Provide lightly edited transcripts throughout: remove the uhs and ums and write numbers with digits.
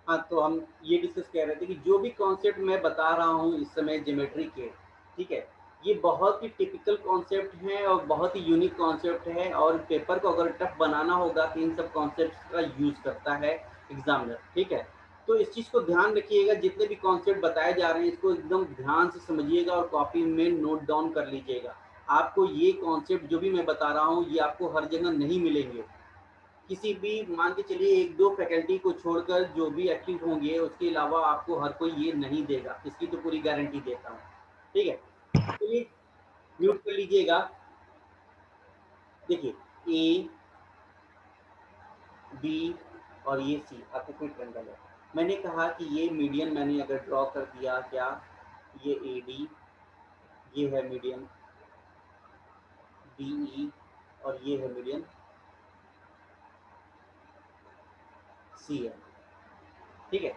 हाँ, तो हम ये डिस्कस कर रहे थे कि जो भी कॉन्सेप्ट मैं बता रहा हूँ इस समय ज्योमेट्री के, ठीक है, ये बहुत ही टिपिकल कॉन्सेप्ट हैं और बहुत ही यूनिक कॉन्सेप्ट है, और पेपर को अगर टफ बनाना होगा तो इन सब कॉन्सेप्ट का यूज़ करता है एग्जामिनर, ठीक है। तो इस चीज़ को ध्यान रखिएगा, जितने भी कॉन्सेप्ट बताए जा रहे हैं इसको एकदम ध्यान से समझिएगा और कॉपी में नोट डाउन कर लीजिएगा। आपको ये कॉन्सेप्ट जो भी मैं बता रहा हूँ ये आपको हर जगह नहीं मिलेंगे। किसी भी, मान के चलिए, एक दो फैकल्टी को छोड़कर जो भी एक्टिव होंगे उसके अलावा आपको हर कोई ये नहीं देगा, इसकी तो पूरी गारंटी देता हूँ, ठीक है। चलिए म्यूट कर लीजिएगा। देखिए, ए बी और ये सी आपको कोई ट्रेंगल है। मैंने कहा कि ये मीडियन मैंने अगर ड्रॉ कर दिया, क्या ये ए डी, ये है मीडियन डी ई, और ये है मीडियन सी है, ठीक है।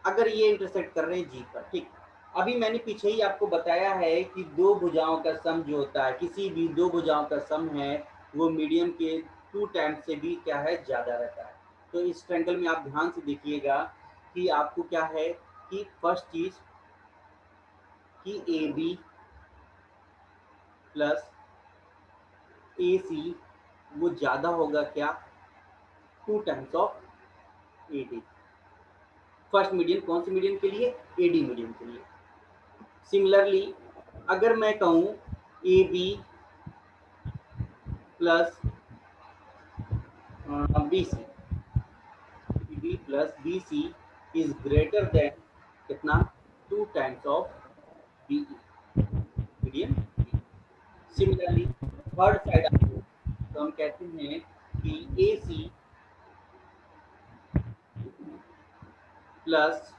अगर ये इंटरसेक्ट कर रहे हैं जी पर, ठीक। अभी मैंने पीछे ही आपको बताया है कि दो भुजाओं का सम जो होता है, किसी भी दो भुजाओं का सम है, वो मीडियन के 2 टाइम्स से भी क्या है, ज़्यादा रहता है। तो इस ट्रायंगल में आप ध्यान से देखिएगा कि आपको क्या है कि फर्स्ट चीज़ कि ए बी प्लस ए सी वो ज़्यादा होगा क्या, 2 times of A D. First median कौन से मीडियन के लिए, ए डी मीडियन के लिए। सिमिलरली अगर मैं कहूँ A B plus B C, A B plus B C is greater than कितना, 2 times of B E median. Similarly third side आपको, तो हम कहते हैं कि A C plus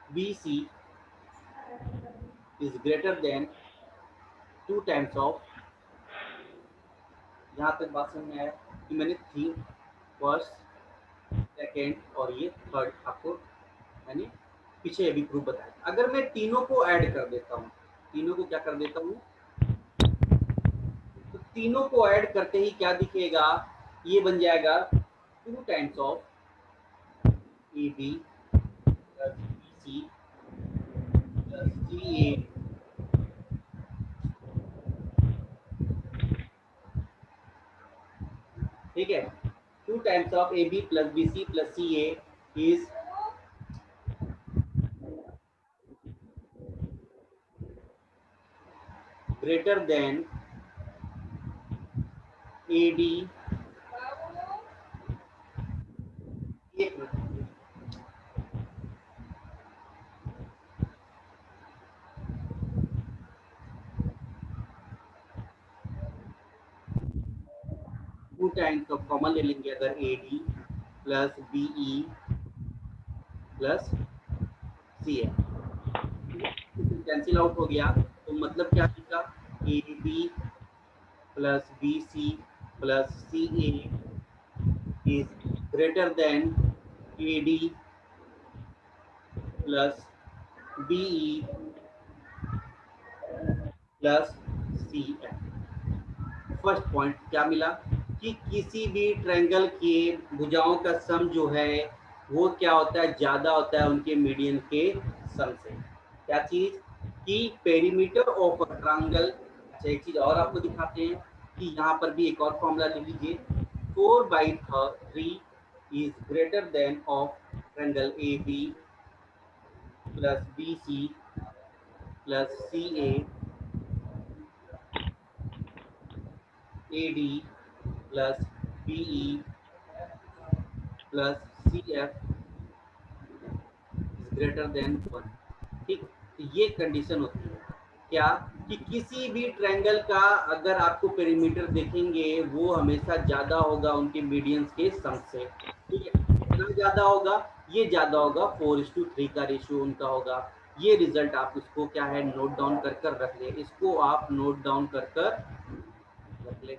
B C is greater than 2 times of, यहाँ तक बात समझ में आया कि मैंने थी फर्स्ट सेकेंड और ये थर्ड आपको मैंने पीछे अभी प्रूफ बताया। अगर मैं तीनों को ऐड कर देता हूँ, तीनों को क्या कर देता हूँ, तो तीनों को ऐड करते ही क्या दिखेगा, ये बन जाएगा 2 times of A B plus B C plus C A, ठीक है। 2 times of A B plus B C plus C A is greater than A D, एक मिनट, 2 टाइम्स ऑफ कॉमन ले लेंगे अगर A D plus B E plus C A, cancel out हो गया, तो मतलब क्या लिखा, A B plus B C plus C A is greater than A D plus B E plus C F. First point क्या मिला कि किसी भी ट्रायंगल के भुजाओं का सम जो है वो क्या होता है, ज़्यादा होता है उनके मीडियन के सम से। क्या चीज़ कि पेरीमीटर ऑफ अ ट्रायंगल। अच्छा, एक चीज़ और आपको दिखाते हैं कि यहाँ पर भी एक और फॉर्मूला लिख लीजिए, 4/3 is greater than of triangle A B plus B C plus C A D plus B E plus C F is greater than 1, ठीक। तो ये कंडीशन होती है क्या कि किसी भी ट्रायंगल का अगर आपको पेरीमीटर देखेंगे वो हमेशा ज़्यादा होगा उनके मीडियंस के सम से, ठीक है। कितना ज़्यादा होगा, ये ज़्यादा होगा, 4:3 का रेशियो उनका होगा। ये रिजल्ट आप उसको क्या है, नोट डाउन कर कर रख ले, इसको आप नोट डाउन कर कर रख ले,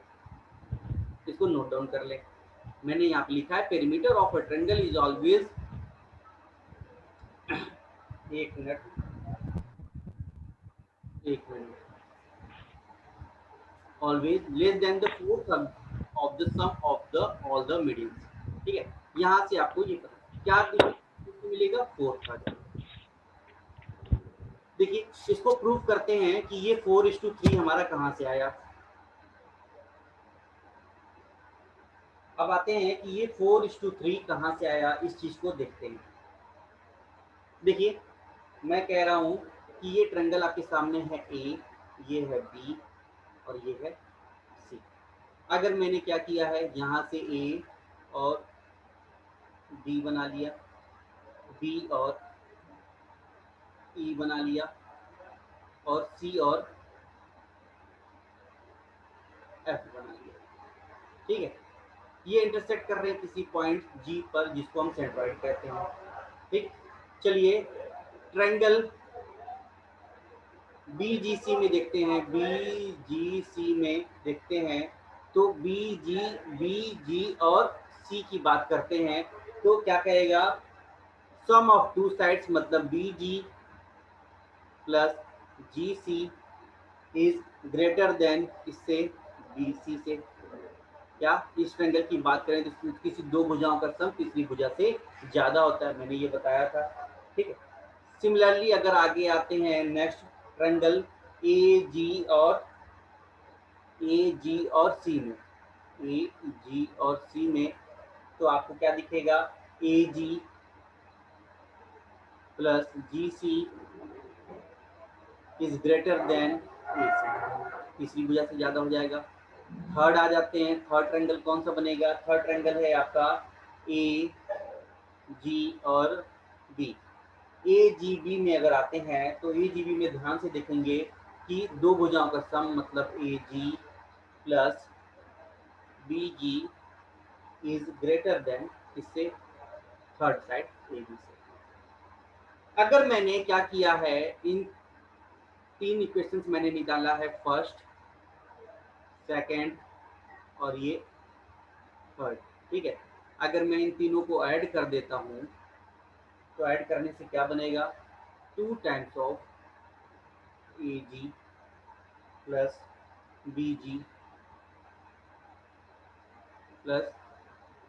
इसको नोट डाउन कर ले। मैंने यहाँ पे लिखा है perimeter of a triangle is always, एक मिनट, एक minute, always less than the fourth of the sum of the all the medians, ठीक है। यहाँ से आपको ये पता, क्या मिलेगा 4/3। देखिए इसको प्रूव करते हैं कि ये 4:3 हमारा कहाँ से आया। अब आते हैं कि ये 4:3 कहाँ से आया, इस चीज को देखते हैं। देखिए मैं कह रहा हूं कि ये ट्रायंगल आपके सामने है ए, ये है बी और ये है सी। अगर मैंने क्या किया है, यहां से ए और बी बना लिया, बी और ई बना लिया और सी और एफ बना लिया, ठीक है। ये इंटरसेक्ट कर रहे हैं किसी पॉइंट जी पर, जिसको हम सेंट्रॉइड कहते हैं, ठीक। चलिए ट्रायंगल बीजीसी में देखते हैं, बीजीसी में देखते हैं तो बीजी और सी की बात करते हैं तो क्या कहेगा, सम ऑफ टू साइड्स मतलब BG plus GC is greater than इससे बीसी से। क्या इस ट्रायंगल की बात करें तो किसी दो भुजाओं का सम तीसरी भुजा से ज्यादा होता है, मैंने ये बताया था, ठीक है। सिमिलरली अगर आगे आते हैं नेक्स्ट ट्रायंगल ए जी और सी में, ए जी और सी में तो आपको क्या दिखेगा, A G plus G C is greater than A C, तीसरी भुजा से ज्यादा हो जाएगा। थर्ड आ जाते हैं, थर्ड ट्रायंगल कौन सा बनेगा, थर्ड ट्रायंगल है आपका ए जी और बी। ए जी बी में अगर आते हैं तो ए जी बी में ध्यान से देखेंगे कि दो भुजाओं का सम मतलब A G plus B G is greater than इससे थर्ड साइड ए बी से। अगर मैंने क्या किया है, इन तीन इक्वेशंस मैंने निकाला है, फर्स्ट सेकंड और ये थर्ड, ठीक है। अगर मैं इन तीनों को ऐड कर देता हूं तो ऐड करने से क्या बनेगा, 2 times of A G plus B G plus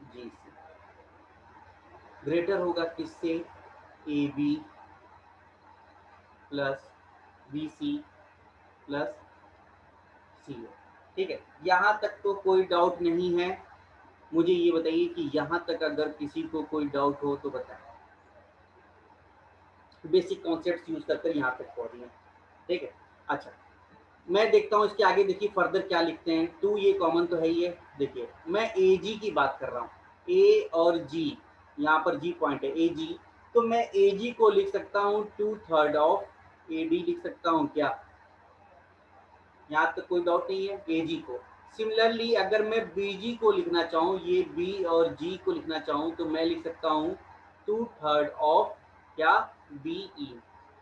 G C greater होगा किससे, A B plus B C plus C, ठीक है। यहाँ तक तो कोई डाउट नहीं है। मुझे ये बताइए कि यहाँ तक अगर किसी को कोई डाउट हो तो बताएं। बेसिक कॉन्सेप्ट यूज कर यहाँ तक पहुंच गए, ठीक है। अच्छा मैं देखता हूँ इसके आगे, देखिए फर्दर क्या लिखते हैं। टू ये कॉमन तो है ही है, देखिए मैं ए जी की बात कर रहा हूँ, ए और जी, यहाँ पर जी पॉइंट है ए जी, तो मैं ए जी को लिख सकता हूँ 2/3 ऑफ ए डी लिख सकता हूँ क्या, यहाँ तक कोई डाउट नहीं है, ए जी को। सिमिलरली अगर मैं बी जी को लिखना चाहूँ, ये बी और जी को लिखना चाहूँ तो मैं लिख सकता हूँ 2/3 ऑफ क्या, बी ई।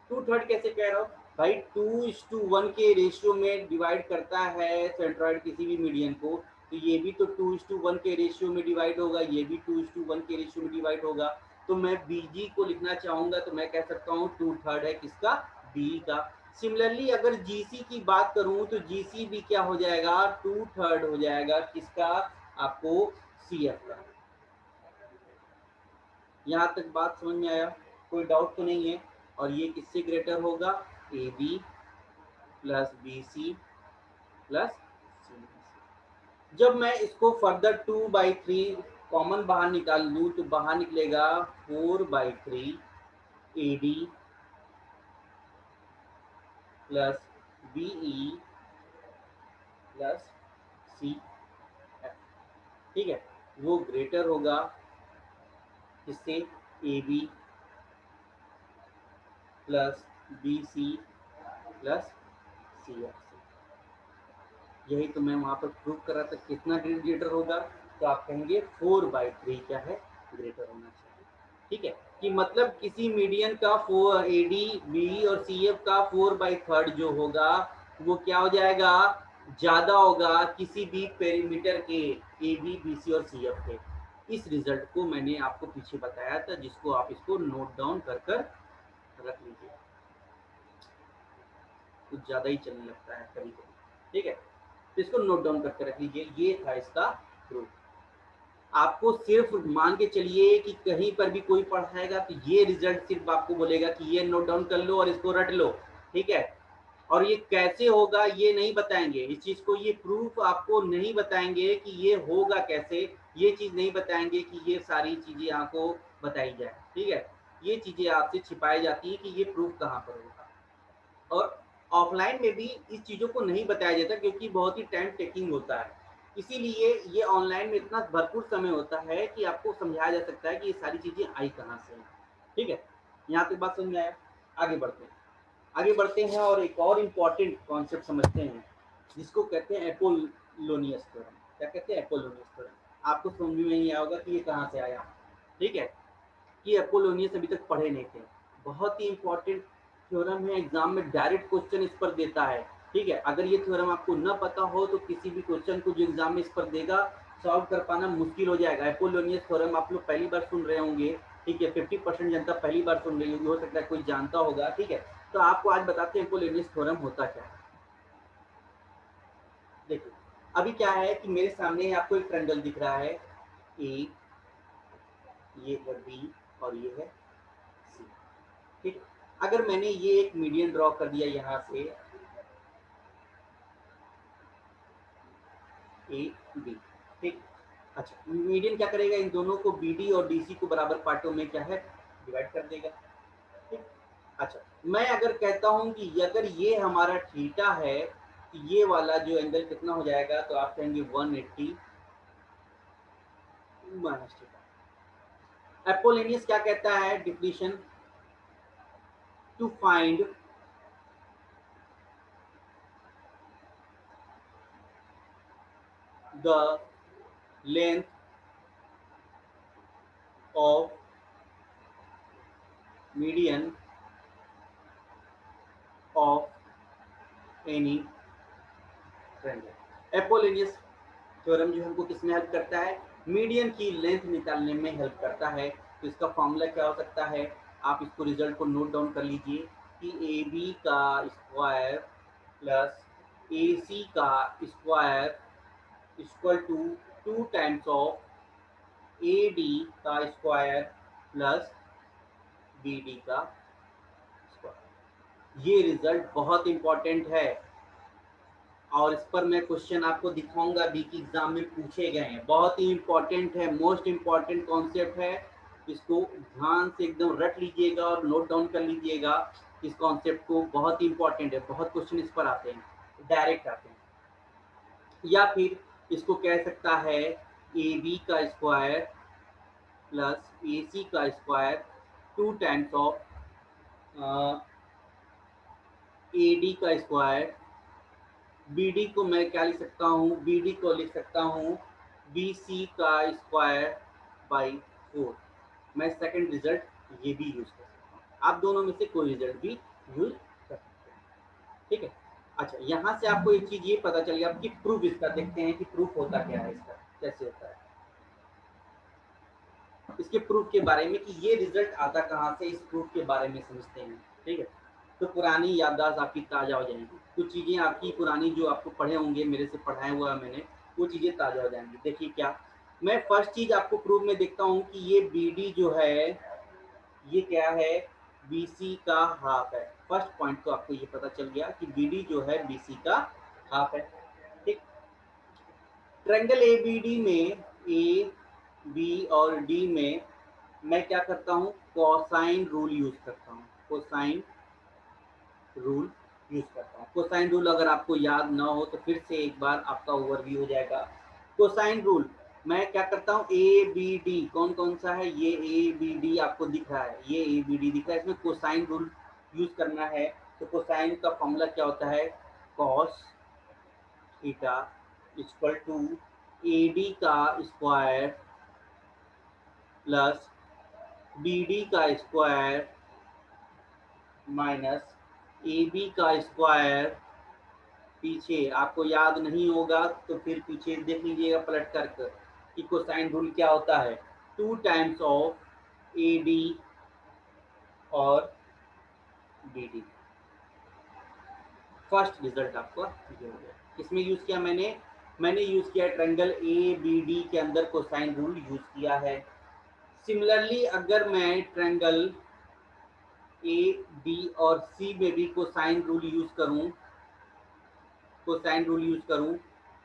2/3 कैसे कह रहा हूँ भाई, 2:1 के रेशियो में डिवाइड करता है सेंट्रॉइड किसी भी मीडियन को, तो ये भी तो 2:1 के रेशियो में डिवाइड होगा, ये भी 2:1 के रेशियो में डिवाइड होगा। तो मैं बीजी को लिखना चाहूंगा तो मैं कह सकता हूँ 2/3 है किसका, बी का। सिमिलरली अगर जीसी की बात करूं तो जीसी भी क्या हो जाएगा, 2/3 हो जाएगा किसका, आपको सी एफ का। यहाँ तक बात समझ में आया, कोई डाउट तो नहीं है। और ये किससे ग्रेटर होगा, A B plus B C plus C. जब मैं इसको फर्दर 2/3 कॉमन बाहर निकाल लूँ तो बाहर निकलेगा 4/3 A D plus B E plus C F, ठीक है। वो ग्रेटर होगा इससे A B plus B C plus C F से। यही तो मैं वहाँ पर प्रूव कर रहा था, कितना ग्रेटर होगा, तो आप कहेंगे 4/3 क्या है, ग्रेटर होना चाहिए, ठीक है। कि मतलब किसी मीडियन का 4 ए डी बी और सी एफ का 4/3 जो होगा वो क्या हो जाएगा, ज्यादा होगा किसी भी पेरीमीटर के, ए बी बी सी और सी एफ के। इस रिजल्ट को मैंने आपको पीछे बताया था, जिसको आप इसको नोट डाउन कर रख लीजिए, कुछ ज्यादा ही चलने लगता है कभी कभी, ठीक है। तो इसको नोट डाउन करके रख लीजिए, ये था इसका प्रूफ। आपको सिर्फ मान के चलिए कि कहीं पर भी कोई पढ़ाएगा तो ये रिजल्ट सिर्फ आपको बोलेगा कि ये नोट डाउन कर लो और इसको रट लो, ठीक है। और ये कैसे होगा ये नहीं बताएंगे, इस चीज को, ये प्रूफ आपको नहीं बताएंगे कि ये होगा कैसे, ये चीज नहीं बताएंगे कि ये सारी चीजें आपको बताई जाए, ठीक है। ये चीजें आपसे छिपाई जाती है कि ये प्रूफ कहाँ पर होगा। और ऑफलाइन में भी इस चीज़ों को नहीं बताया जाता क्योंकि बहुत ही टाइम टेकिंग होता है। इसीलिए ये ऑनलाइन में इतना भरपूर समय होता है कि आपको समझाया जा सकता है कि ये सारी चीज़ें आई कहाँ से हैं। ठीक है? यहाँ तक बात समझ में आया? आगे बढ़ते हैं। आगे बढ़ते हैं और एक और इम्पोर्टेंट कॉन्सेप्ट समझते हैं, जिसको कहते हैं एपोलोनियस थ्योरम। क्या कहते हैं? एपोलोनियस थ्योरम। आपको समझ में नहीं आया होगा कि ये कहाँ से आया। ठीक है? कि अपोलोनियस अभी तक पढ़े नहीं थे। बहुत ही इंपॉर्टेंट थ्योरम है, एग्जाम में डायरेक्ट क्वेश्चन इस पर देता है। ठीक है, अगर ये थ्योरम आपको न पता हो तो किसी भी क्वेश्चन को जो एग्जाम में इस पर देगा सॉल्व कर पाना मुश्किल हो जाएगा। अपोलोनियस थ्योरम आप लोग पहली बार सुन रहे होंगे, ठीक है, 50% जनता पहली बार सुन रही होगी, हो सकता है कोई जानता होगा। ठीक है, तो आपको आज बताते हैं अपोलोनियस थ्योरम होता क्या है। देखिए, अभी क्या है कि मेरे सामने आपको एक ट्रायंगल दिख रहा है, ए, ये है बी और ये है सी। ठीक, अगर मैंने ये एक मीडियन ड्रॉ कर दिया यहाँ से ए बी, ठीक। अच्छा, मीडियन क्या करेगा, इन दोनों को बी डी और डी सी को बराबर पार्टों में क्या है, डिवाइड कर देगा। ठीक, अच्छा, मैं अगर कहता हूँ कि अगर ये हमारा थीटा है तो ये वाला जो एंगल कितना हो जाएगा, तो आप कहेंगे 180 माइनस थीटा। एपोलोनियस क्या कहता है definition, to find the length of median of any triangle. Apollonius theorem जो हमको किसमें हेल्प करता है, मीडियन की लेंथ निकालने में हेल्प करता है। तो इसका फॉर्मूला क्या हो सकता है, आप इसको रिजल्ट को नोट डाउन कर लीजिए कि ए बी का स्क्वायर प्लस ए सी का square equal to 2 times of A D का स्क्वायर प्लस बी डी का स्क्वायर। ये रिजल्ट बहुत इंपॉर्टेंट है और इस पर मैं क्वेश्चन आपको दिखाऊंगा भी कि एग्जाम में पूछे गए हैं। बहुत ही इंपॉर्टेंट है, मोस्ट इंपॉर्टेंट कॉन्सेप्ट है। इसको ध्यान से एकदम रट लीजिएगा और नोट डाउन कर लीजिएगा इस कॉन्सेप्ट को, बहुत ही इंपॉर्टेंट है। बहुत क्वेश्चन इस पर आते हैं, डायरेक्ट आते हैं। या फिर इसको कह सकता है ए बी का स्क्वायर प्लस ए सी का square 2 times of A D का स्क्वायर। बी डी को मैं क्या लिख सकता हूँ, बी डी को लिख सकता हूँ बी सी का स्क्वायर बाई 4। मैं सेकंड रिजल्ट ये भी यूज कर सकता हूँ, आप दोनों में से कोई रिजल्ट भी यूज कर सकते हैं। ठीक है, अच्छा, यहाँ से आपको एक चीज ये पता चल गया कि प्रूफ इसका देखते हैं कि प्रूफ होता क्या है, इसका कैसे होता है। इसके प्रूफ के बारे में कि ये रिजल्ट आता कहाँ से, इस प्रूफ के बारे में समझते हैं। ठीक है, तो पुरानी याददाश्त आपकी ताज़ा हो जाएंगी, कुछ चीज़ें आपकी पुरानी जो आपको पढ़े होंगे, मेरे से पढ़ाया हुआ है मैंने, वो चीज़ें ताज़ा हो जाएंगी। देखिए क्या, मैं फर्स्ट चीज़ आपको प्रूफ में देखता हूँ कि ये बी डी जो है ये क्या है, बी सी का हाफ है। फर्स्ट पॉइंट तो आपको ये पता चल गया कि बी डी जो है बी सी का हाफ है। ठीक, ट्रायंगल ए बी डी में ए बी और डी में मैं क्या करता हूँ, कोसाइन रूल यूज करता हूँ। कोसाइन रूल यूज करता हूँ। कोसाइन रूल अगर आपको याद ना हो तो फिर से एक बार आपका ओवरव्यू हो जाएगा। कोसाइन रूल मैं क्या करता हूँ, ए बी डी कौन कौन सा है, ये ए बी डी आपको दिख रहा है, ये ए बी डी दिख रहा है, इसमें कोसाइन रूल यूज करना है। तो कोसाइन का फॉर्मूला क्या होता है, cos theta equal to A D का स्क्वायर प्लस बी डी का स्क्वायर माइनस ए बी का स्क्वायर। पीछे आपको याद नहीं होगा तो फिर पीछे देख लीजिएगा पलट कर कि कोसाइन रूल क्या होता है, 2 टाइम्स ऑफ ए डी और बी डी। फर्स्ट रिजल्ट आपका ये हो गया, इसमें यूज किया मैंने मैंने यूज किया ट्रायंगल ए बी डी के अंदर कोसाइन रूल यूज किया है। सिमिलरली अगर मैं ट्रायंगल ए बी और सी में भी कोसाइन रूल यूज करूं,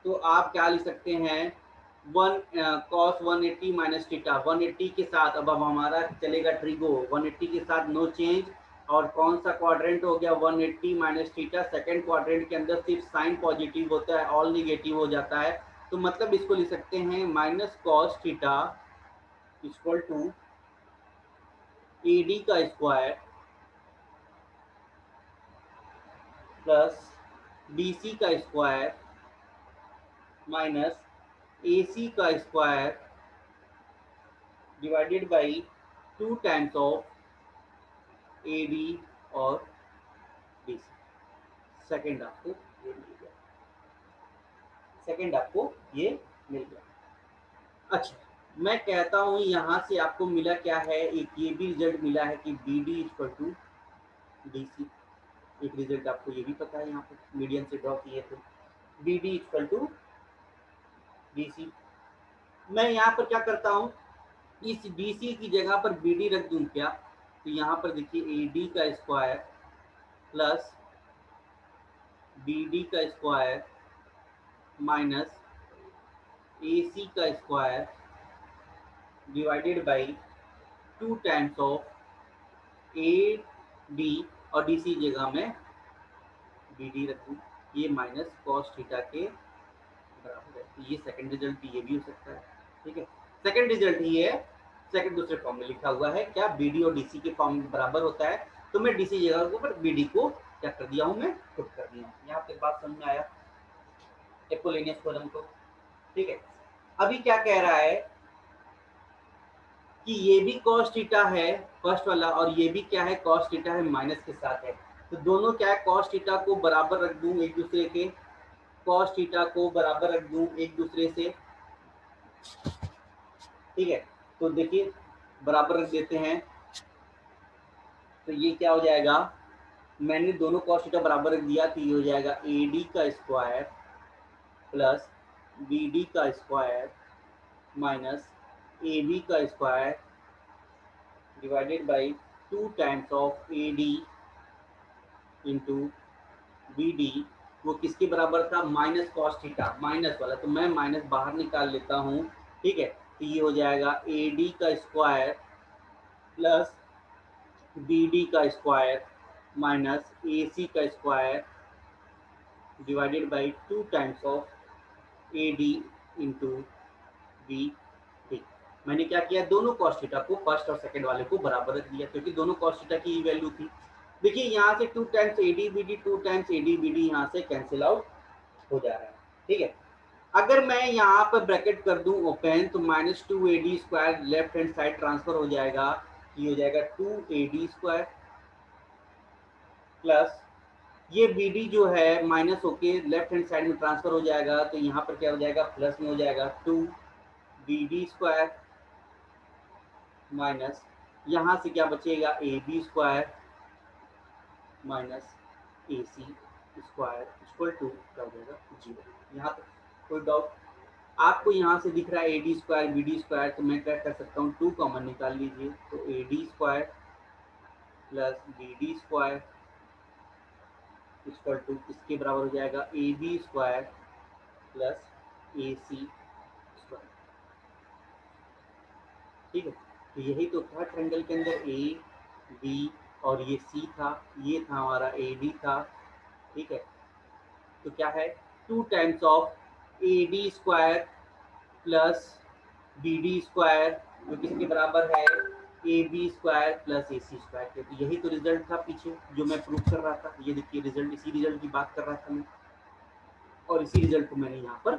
तो आप क्या लिख सकते हैं, वन कॉस 180 माइनस थीटा 180 के साथ, अब हमारा चलेगा ट्रिगो 180 के साथ नो चेंज, और कौन सा क्वाड्रेंट हो गया 180 माइनस थीटा, सेकेंड क्वाड्रेंट के अंदर सिर्फ साइन पॉजिटिव होता है, ऑल निगेटिव हो जाता है, तो मतलब इसको लिख सकते हैं minus cos theta equal to A D का स्क्वायर प्लस बी सी का स्क्वायर माइनस ए सी का square divided by 2 times of A D और बी सी। सेकेंड आपको ये मिल गया, अच्छा, मैं कहता हूँ यहाँ से आपको मिला क्या है, एक ये भी रिजल्ट मिला है कि B D equal to D C. एक रिजल्ट आपको ये भी पता है, यहाँ पे मीडियन से ड्रॉ किए थे, B D equal to D C. मैं यहाँ पर क्या करता हूँ, इस बी सी की जगह पर बी डी रख दूँ क्या, तो यहाँ पर देखिए ए डी का स्क्वायर प्लस बी डी का स्क्वायर माइनस ए सी का square divided by 2 times of A D और डी सी जगह में बी डी रखूँ, ये माइनस कॉस थीटा के बराबर है। तो ये सेकंड रिजल्ट भी ये भी हो सकता है, ठीक है। सेकंड रिजल्ट ये है, सेकंड दूसरे फॉर्म में लिखा हुआ है क्या, बी डी और डी सी के फॉर्म बराबर होता है, तो मैं डी सी जगह के ऊपर बी डी को क्या कर दिया हूँ, मैं पुट कर दिया हूँ। यहाँ तक बात समझ में आया एपोलिनियस थ्योरम को, ठीक है। अभी क्या कह रहा है कि ये भी cos थीटा है फर्स्ट वाला, और ये भी क्या है cos थीटा है, माइनस के साथ है, तो दोनों क्या है cos थीटा को बराबर रख दूं एक दूसरे के, cos थीटा को बराबर रख दूं एक दूसरे से, ठीक है। तो देखिए बराबर रख देते हैं, तो ये क्या हो जाएगा, मैंने दोनों cos थीटा बराबर रख दिया, तो ये हो जाएगा ए डी का स्क्वायर प्लस बी डी का स्क्वायर माइनस ए बी का square divided by 2 times of A D into B D, वो किसके बराबर था, माइनस कॉस थीटा, माइनस वाला, तो मैं माइनस बाहर निकाल लेता हूँ, ठीक है। तो ये हो जाएगा ए डी का स्क्वायर प्लस बी डी का स्क्वायर माइनस ए सी का square divided by 2 times of A D into B D. मैंने क्या किया, दोनों कॉस थीटा को फर्स्ट और सेकंड वाले को बराबर रख दिया, क्योंकि दोनों कॉस थीटा की वैल्यू थी। देखिए यहाँ से 2 times A D B D, 2 times A D B D यहाँ से कैंसिल आउट हो जा रहा है, ठीक है। अगर मैं यहाँ पर ब्रैकेट कर दूं ओपन, तो माइनस 2 ए D square left hand side transfer हो जाएगा, ये हो जाएगा 2 ए डी स्क्वायर प्लस ये बी डी जो है माइनस होके लेफ्ट हैंड साइड में ट्रांसफर हो जाएगा, तो यहाँ पर क्या हो जाएगा, प्लस में हो जाएगा 2 बी डी स्क्वायर माइनस यहाँ से क्या बचेगा, A B square minus A C square equal to क्या हो जाएगा, 0। यहाँ तक कोई डाउट, आपको यहाँ से दिख रहा है A D square B D square, तो मैं क्या कर सकता हूँ, 2 कॉमन निकाल लीजिए, तो A D square plus B D square equal to इसके बराबर हो जाएगा A B square plus A C square, ठीक है। तो यही तो था ट्रायंगल के अंदर, ए बी और ये सी था, ये था हमारा ए डी था, ठीक है। तो क्या है, 2 times of A D square plus B D square जो किसके बराबर है, A B square plus A C square के। तो यही तो रिजल्ट था पीछे जो मैं प्रूव कर रहा था, ये देखिए रिजल्ट, इसी रिजल्ट की बात कर रहा था मैं, और इसी रिजल्ट को मैंने यहाँ पर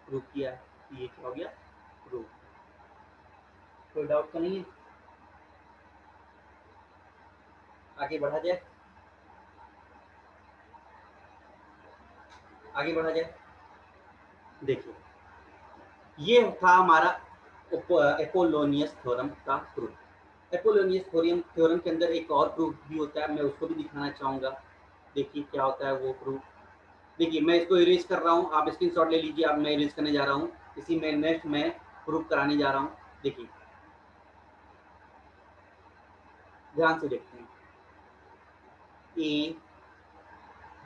प्रूव किया है। ये क्या हो गया, प्रूव। कोई डाउट तो नहीं है, आगे बढ़ा जाए, आगे बढ़ा जाए। देखिए ये था हमारा एपोलोनियस थ्योरम का प्रूफ। एपोलोनियस थ्योरम के अंदर एक और प्रूफ भी होता है, मैं उसको भी दिखाना चाहूँगा। देखिए क्या होता है वो प्रूफ, देखिए मैं इसको इरेज कर रहा हूँ, आप स्क्रीनशॉट ले लीजिए। अब मैं इरेज करने जा रहा हूँ, इसी में नेक्स्ट मैं प्रूफ कराने जा रहा हूँ। देखिए ध्यान से देखते हैं, ए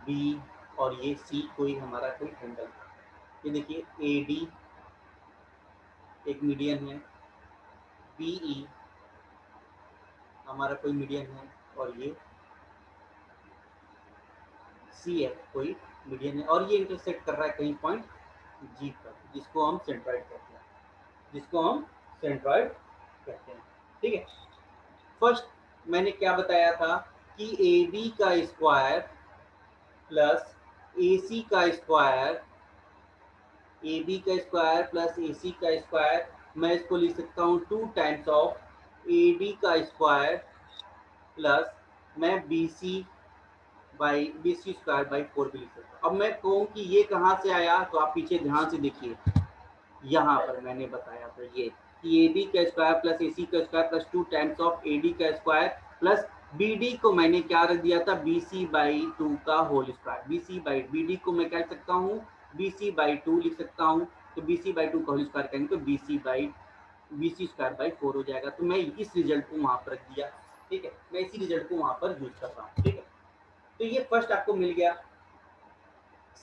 बी और ये सी कोई हमारा कोई ट्रायंगल था। ये देखिए ए डी एक मीडियन है, बी ई हमारा कोई मीडियन है, और ये सी एफ कोई मीडियन है, और ये इंटरसेक्ट कर रहा है कहीं पॉइंट जी पर, जिसको हम सेंट्रॉइड कहते हैं, जिसको हम सेंट्रॉइड कहते हैं। ठीक है, फर्स्ट मैंने क्या बताया था कि ए बी का स्क्वायर प्लस ए सी का स्क्वायर, ए बी का स्क्वायर प्लस ए सी का स्क्वायर, मैं इसको लिख सकता हूँ 2 टाइम्स ऑफ ए डी का स्क्वायर प्लस मैं B C by B C square by 4 भी लिख सकता हूँ। अब मैं कहूँ कि ये कहाँ से आया, तो आप पीछे ध्यान से देखिए, यहाँ पर मैंने बताया था ये कि ए बी का स्क्वायर प्लस ए सी का square plus 2 times of A D का स्क्वायर प्लस बी डी को मैंने क्या रख दिया था, बी सी बाई 2 का whole square. B C by B D को मैं क्या लिख सकता हूँ, बी सी बाई 2 लिख सकता हूँ। तो बी सी बाई 2 का होल स्क्वायर करेंगे तो बी सी स्क्वायर बाई 4 हो जाएगा। तो मैं इस रिजल्ट को वहाँ पर रख दिया। ठीक है, मैं इसी रिजल्ट को वहाँ पर यूज कर रहा हूँ। ठीक है, तो ये फर्स्ट आपको मिल गया।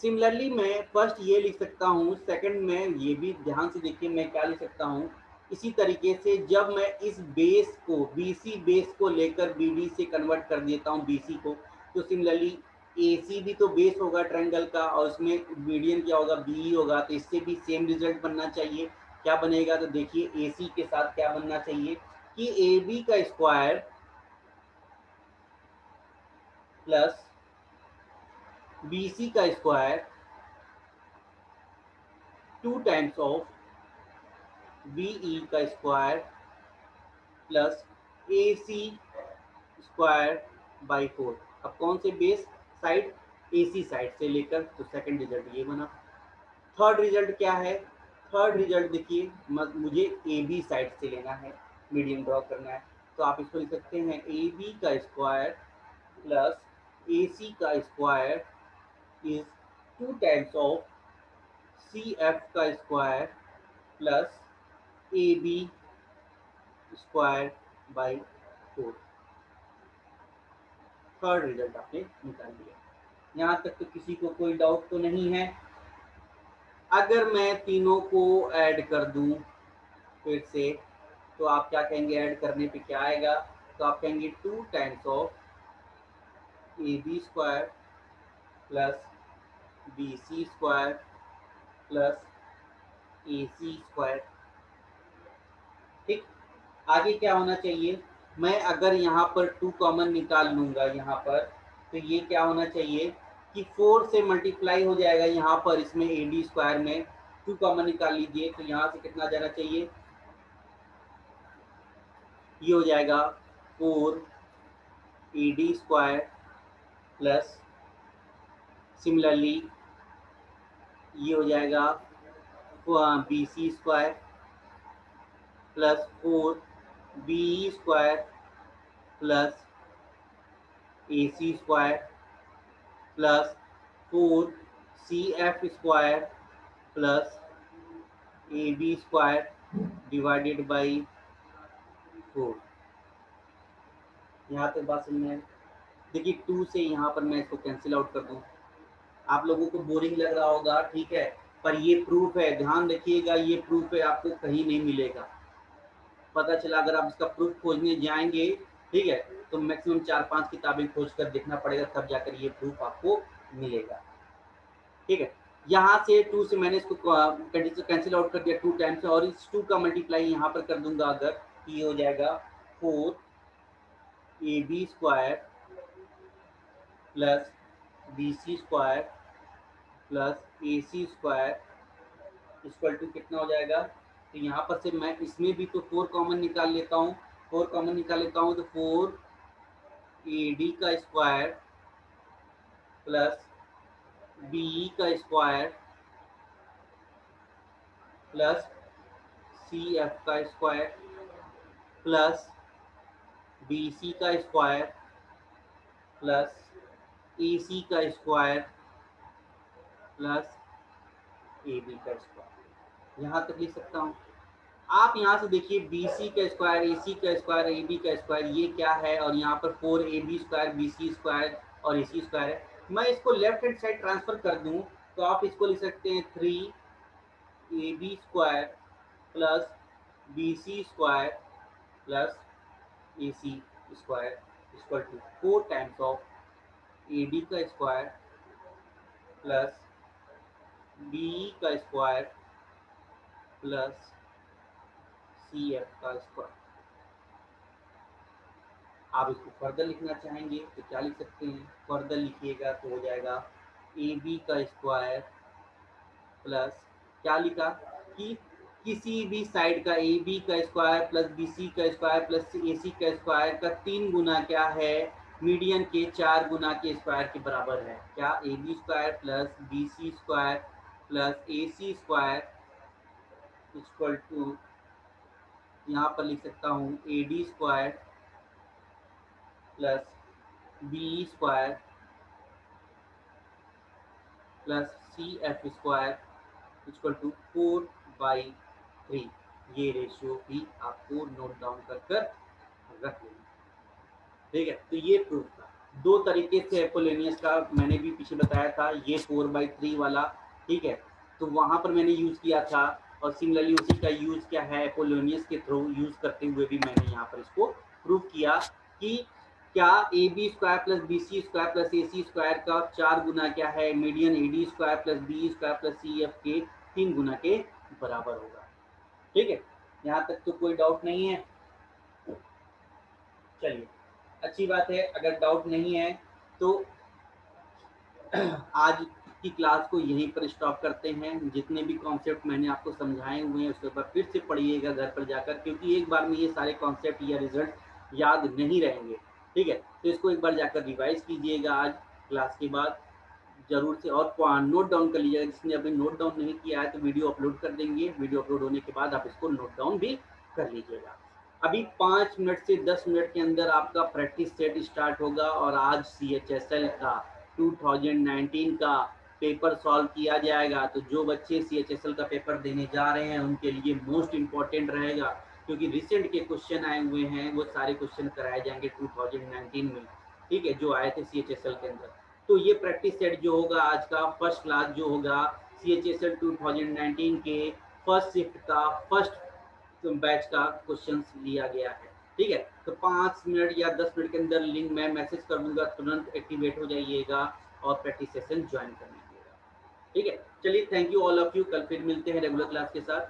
सिमिलरली मैं फर्स्ट ये लिख सकता हूँ, सेकंड में ये भी ध्यान से देखिए मैं क्या लिख सकता हूँ। इसी तरीके से जब मैं इस बेस को BC बेस को लेकर BD से कन्वर्ट कर देता हूँ BC को, तो सिमिलरली AC भी तो बेस होगा ट्रायंगल का, और उसमें मीडियन क्या होगा, BE होगा। तो इससे भी सेम रिजल्ट बनना चाहिए। क्या बनेगा, तो देखिए AC के साथ क्या बनना चाहिए कि AB का स्क्वायर प्लस BC का स्क्वायर 2 टाइम्स ऑफ BE का square plus AC square by 4। अब कौन से बेस साइड, AC साइड से लेकर, तो सेकंड रिजल्ट ये बना। थर्ड रिजल्ट क्या है, थर्ड रिजल्ट देखिए मुझे AB साइड से लेना है, मीडियम ड्रॉ करना है। तो आप इसको लिख सकते हैं AB का स्क्वायर प्लस AC का square is 2 times of CF का square plus AB square by 4। Third result आपने निकाल लिया। यहाँ तक तो किसी को कोई डाउट तो नहीं है। अगर मैं तीनों को ऐड कर दूं फिर से, तो आप क्या कहेंगे, ऐड करने पे क्या आएगा, तो आप कहेंगे 2 times of A B square plus B C square plus A C square. ठीक, आगे क्या होना चाहिए, मैं अगर यहाँ पर 2 कॉमन निकाल लूँगा यहाँ पर, तो ये क्या होना चाहिए कि 4 से मल्टीप्लाई हो जाएगा यहाँ पर, इसमें ए डी स्क्वायर में 2 कॉमन निकाल लीजिए। तो यहाँ से कितना जाना चाहिए, ये हो जाएगा 4 A D square plus similarly ये हो जाएगा B C square plus 4 B square plus A C square plus 4 C F square plus A B square divided by 4। यहाँ तक बात समझ में। देखिए 2 से यहाँ पर मैं इसको कैंसिल आउट कर दूँ, आप लोगों को बोरिंग लग रहा होगा, ठीक है, पर ये प्रूफ है, ध्यान रखिएगा, ये प्रूफ है, आपको कहीं नहीं मिलेगा। पता चला अगर आप इसका प्रूफ खोजने जाएंगे, ठीक है, तो मैक्सिमम 4-5 किताबें खोज कर देखना पड़ेगा, तब जाकर ये प्रूफ आपको मिलेगा। ठीक है, यहाँ से 2 से मैंने इसको कैंसिल आउट कर दिया 2 टाइम्स से, और इस 2 का मल्टीप्लाई यहाँ पर कर दूंगा अगर, ये हो जाएगा 4 A B square plus B C square plus A C square equal to कितना हो जाएगा। तो यहाँ पर से मैं इसमें भी तो 4 कॉमन निकाल लेता हूँ, 4 कॉमन निकाल लेता हूँ, तो 4 ए डी का स्क्वायर प्लस बी का स्क्वायर प्लस सी एफ का स्क्वायर प्लस बी सी का स्क्वायर प्लस ए सी का स्क्वायर प्लस ए बी का स्क्वायर, यहाँ तक लिख सकता हूँ। आप यहाँ से देखिए बी सी का स्क्वायर, ए सी का स्क्वायर, ए बी का स्क्वायर, ये क्या है, और यहाँ पर 4ab square, B C square और ए सी स्क्वायर है। मैं इसको लेफ्ट हैंड साइड ट्रांसफर कर दूँ तो आप इसको लिख सकते हैं 3ab square plus B C square plus A C square equal to 4 times of A B का स्क्वायर प्लस बी का स्क्वायर प्लस सी एफ का स्क्वायर। आप इसको फर्दर लिखना चाहेंगे तो क्या लिख सकते हैं, फर्दर लिखिएगा तो हो जाएगा ए बी का स्क्वायर प्लस, क्या लिखा कि किसी भी साइड का ए बी का स्क्वायर प्लस बी सी का स्क्वायर प्लस ए सी का स्क्वायर का 3 गुना क्या है, मीडियन के 4 गुना के स्क्वायर के बराबर है। क्या, A B square plus B C square plus A C square equal to, यहाँ पर लिख सकता हूँ A D square plus B square plus C F square equal to 4/3। ये रेशियो भी आपको नोट डाउन कर कर रख लेना, ठीक है। तो ये प्रूफ था, दो तरीके से एपोलोनियस का मैंने भी पीछे बताया था, ये 4/3 वाला, ठीक है, तो वहां पर मैंने यूज किया था, और सिमिलरली उसी का यूज क्या है एपोलोनियस के थ्रू यूज करते हुए भी मैंने यहाँ पर इसको प्रूफ किया कि क्या A B square plus B C square plus A C square का 4 गुना क्या है, median A D square plus B square plus C F के 3 गुना के बराबर होगा, ठीक है। यहाँ तक तो कोई डाउट नहीं है। चलिए, अच्छी बात है, अगर डाउट नहीं है तो आज की क्लास को यहीं पर स्टॉप करते हैं। जितने भी कॉन्सेप्ट मैंने आपको समझाए हुए हैं उसके ऊपर फिर से पढ़िएगा घर पर जाकर, क्योंकि एक बार में ये सारे कॉन्सेप्ट या रिजल्ट याद नहीं रहेंगे, ठीक है। तो इसको एक बार जाकर रिवाइज कीजिएगा आज क्लास के बाद जरूर से, और नोट डाउन कर लीजिएगा। जिसने अभी नोट डाउन नहीं किया है तो वीडियो अपलोड कर देंगे, वीडियो अपलोड होने के बाद आप इसको नोट डाउन भी कर लीजिएगा। अभी 5 मिनट से 10 मिनट के अंदर आपका प्रैक्टिस सेट स्टार्ट होगा, और आज CHSL का 2019 का पेपर सॉल्व किया जाएगा। तो जो बच्चे CHSL का पेपर देने जा रहे हैं उनके लिए मोस्ट इम्पॉर्टेंट रहेगा, क्योंकि रिसेंट के क्वेश्चन आए हुए हैं, वो सारे क्वेश्चन कराए जाएंगे 2019 में, ठीक है, जो आए थे CHSL के अंदर। तो ये प्रैक्टिस सेट जो होगा आज का फर्स्ट क्लास जो होगा CHSL 2019 के फर्स्ट शिफ्ट का फर्स्ट बैच का क्वेश्चन लिया गया है, ठीक है। तो 5 मिनट या 10 मिनट के अंदर लिंक मैं मैसेज कर दूंगा, तुरंत एक्टिवेट हो जाइएगा और प्रैक्टिस सेशन ज्वाइन कर लीजिएगा, ठीक है। चलिए, thank you all of you, कल फिर मिलते हैं रेगुलर क्लास के साथ।